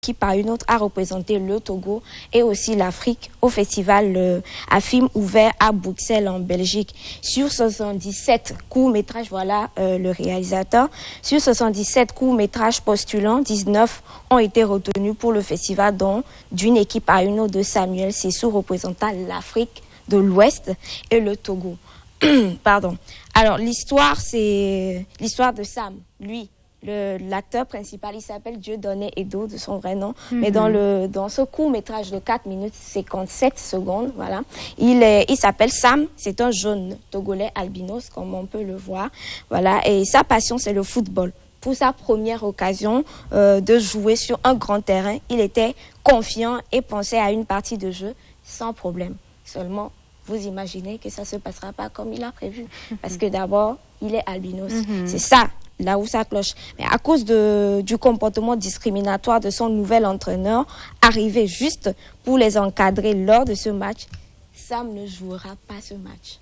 qui par une autre a représenté le Togo et aussi l'Afrique au festival à film ouvert à Bruxelles en Belgique. Sur 77 courts-métrages, voilà le réalisateur, sur 77 courts-métrages postulants, 19 ont été retenus pour le festival, dont d'une équipe à une autre de Samuel Sessou représentant l'Afrique de l'Ouest et le Togo. Pardon. Alors l'histoire, c'est l'histoire de Sam, lui. L'acteur principal, il s'appelle Dieudonné Edo, de son vrai nom. Mais dans ce court-métrage de 4 minutes 57 secondes, voilà, il s'appelle Sam. C'est un jeune Togolais albinos, comme on peut le voir. Voilà, et sa passion, c'est le football. Pour sa première occasion de jouer sur un grand terrain, il était confiant et pensait à une partie de jeu sans problème. Seulement, vous imaginez que ça ne se passera pas comme il a prévu. Parce que d'abord, il est albinos. C'est ça, là où ça cloche. Mais à cause du comportement discriminatoire de son nouvel entraîneur, arrivé juste pour les encadrer lors de ce match, Sam ne jouera pas ce match.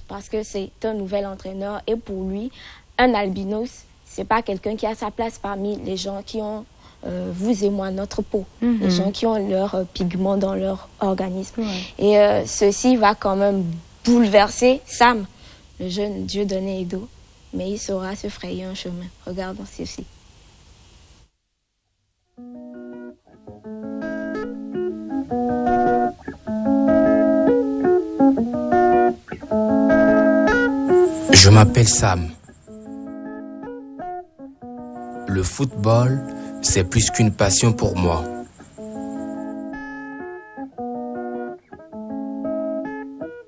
Parce que c'est un nouvel entraîneur et pour lui, un albinos, c'est pas quelqu'un qui a sa place parmi les gens qui ont vous et moi, notre peau, les gens qui ont leurs pigments dans leur organisme. Et ceci va quand même bouleverser Sam, le jeune Dieudonné Edo, mais il saura se frayer un chemin. Regardons ceci. Je m'appelle Sam. Le football, c'est plus qu'une passion pour moi.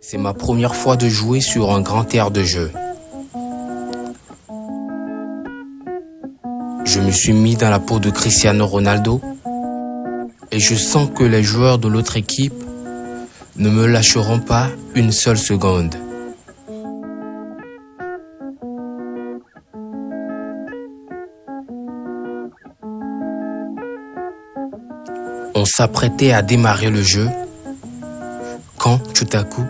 C'est ma première fois de jouer sur un grand terrain de jeu. Je me suis mis dans la peau de Cristiano Ronaldo et je sens que les joueurs de l'autre équipe ne me lâcheront pas une seule seconde. On s'apprêtait à démarrer le jeu quand, tout à coup,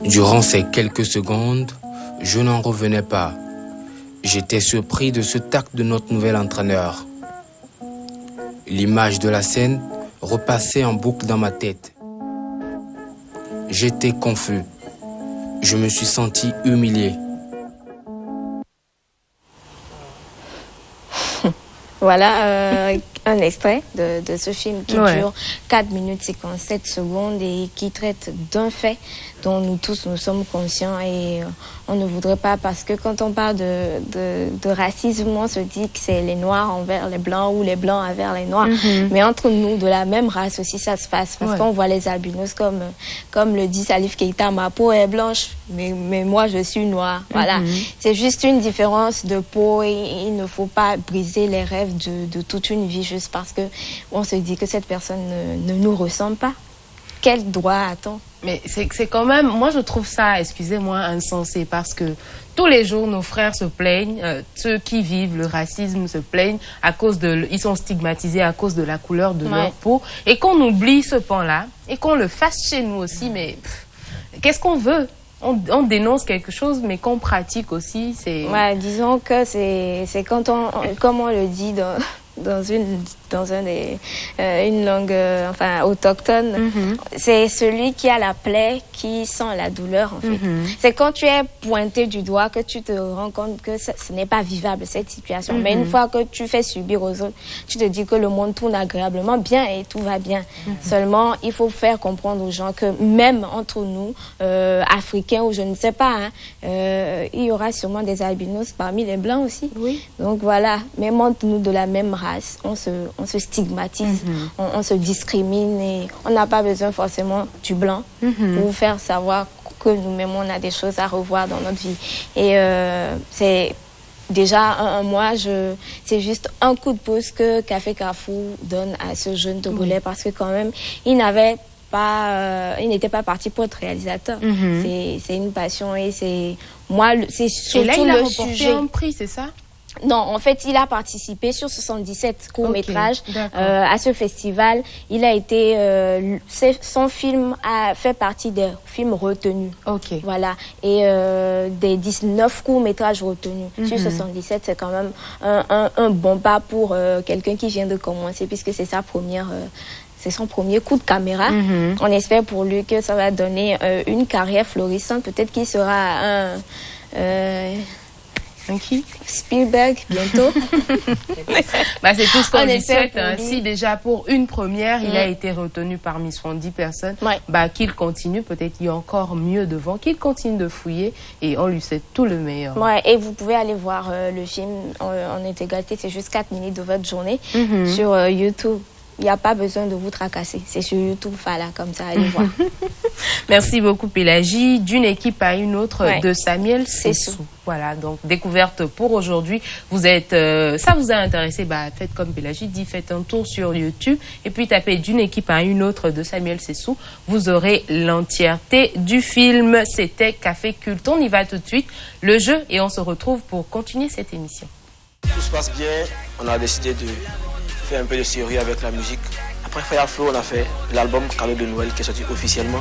durant ces quelques secondes, je n'en revenais pas. J'étais surpris de ce tact de notre nouvel entraîneur. L'image de la scène repassait en boucle dans ma tête. J'étais confus. Je me suis senti humilié. Voilà un extrait de ce film qui dure 4 minutes 57 secondes et qui traite d'un fait dont nous tous nous sommes conscients et on ne voudrait pas, parce que quand on parle de racisme, on se dit que c'est les noirs envers les blancs ou les blancs envers les noirs. Mais entre nous, de la même race aussi, ça se passe. Parce qu'on voit les albinos comme le dit Salif Keita, ma peau est blanche, mais moi je suis noire. Voilà. C'est juste une différence de peau et il ne faut pas briser les rêves de toute une vie juste parce que on se dit que cette personne ne nous ressemble pas. Quel droit a-t-on? Mais c'est quand même, moi je trouve ça, excusez-moi, insensé, parce que tous les jours nos frères se plaignent, ceux qui vivent le racisme se plaignent à cause ils sont stigmatisés à cause de la couleur de leur peau, et qu'on oublie ce pan-là et qu'on le fasse chez nous aussi. Mais qu'est-ce qu'on veut? On dénonce quelque chose, mais qu'on pratique aussi, c'est... Ouais, disons que c'est quand comme on le dit une langue enfin autochtone, c'est celui qui a la plaie qui sent la douleur en fait. C'est quand tu es pointé du doigt que tu te rends compte que ce n'est pas vivable cette situation. Mais une fois que tu fais subir aux autres, tu te dis que le monde tourne agréablement bien et tout va bien. Seulement, il faut faire comprendre aux gens que même entre nous, Africains ou je ne sais pas, il y aura sûrement des albinos parmi les blancs aussi. Oui. Donc voilà, même entre nous de la même race, on se stigmatise, on se discrimine et on n'a pas besoin forcément du blanc pour faire savoir que nous-mêmes on a des choses à revoir dans notre vie. Et c'est déjà un mois, c'est juste un coup de pouce que Café Carrefour donne à ce jeune Togolais parce que quand même il n'était pas parti pour être réalisateur. C'est une passion et c'est surtout et là, il a le remporté sujet. un prix, c'est ça? Non, en fait, il a participé sur 77 courts-métrages à ce festival. Il a été, son film a fait partie des films retenus. Voilà. Et des 19 courts-métrages retenus sur 77, c'est quand même un bon pas pour quelqu'un qui vient de commencer, puisque c'est sa première. C'est son premier coup de caméra. On espère pour lui que ça va donner une carrière florissante. Peut-être qu'il sera un qui? Spielberg bientôt. C'est tout ce qu'on lui souhaite. Si déjà pour une première, il a été retenu parmi 70 personnes, qu'il continue, peut-être qu'il y a encore mieux devant, qu'il continue de fouiller et on lui souhaite tout le meilleur. Et vous pouvez aller voir le film en intégralité, c'est juste 4 minutes de votre journée sur YouTube. Il n'y a pas besoin de vous tracasser. C'est sur YouTube, voilà, comme ça, allez voir. Merci beaucoup, Pélagie. D'une équipe à une autre, de Samuel Sessou. Voilà, donc découverte pour aujourd'hui. Vous êtes, ça vous a intéressé, faites comme Pélagie dit, faites un tour sur YouTube et puis tapez D'une équipe à une autre de Samuel Sessou. Vous aurez l'entièreté du film. C'était Café Culte. On y va tout de suite, le jeu, et on se retrouve pour continuer cette émission. Tout se passe bien. On a décidé de faire un peu de série avec la musique. Après Fireflow, on a fait l'album Cadeau de Noël qui est sorti officiellement.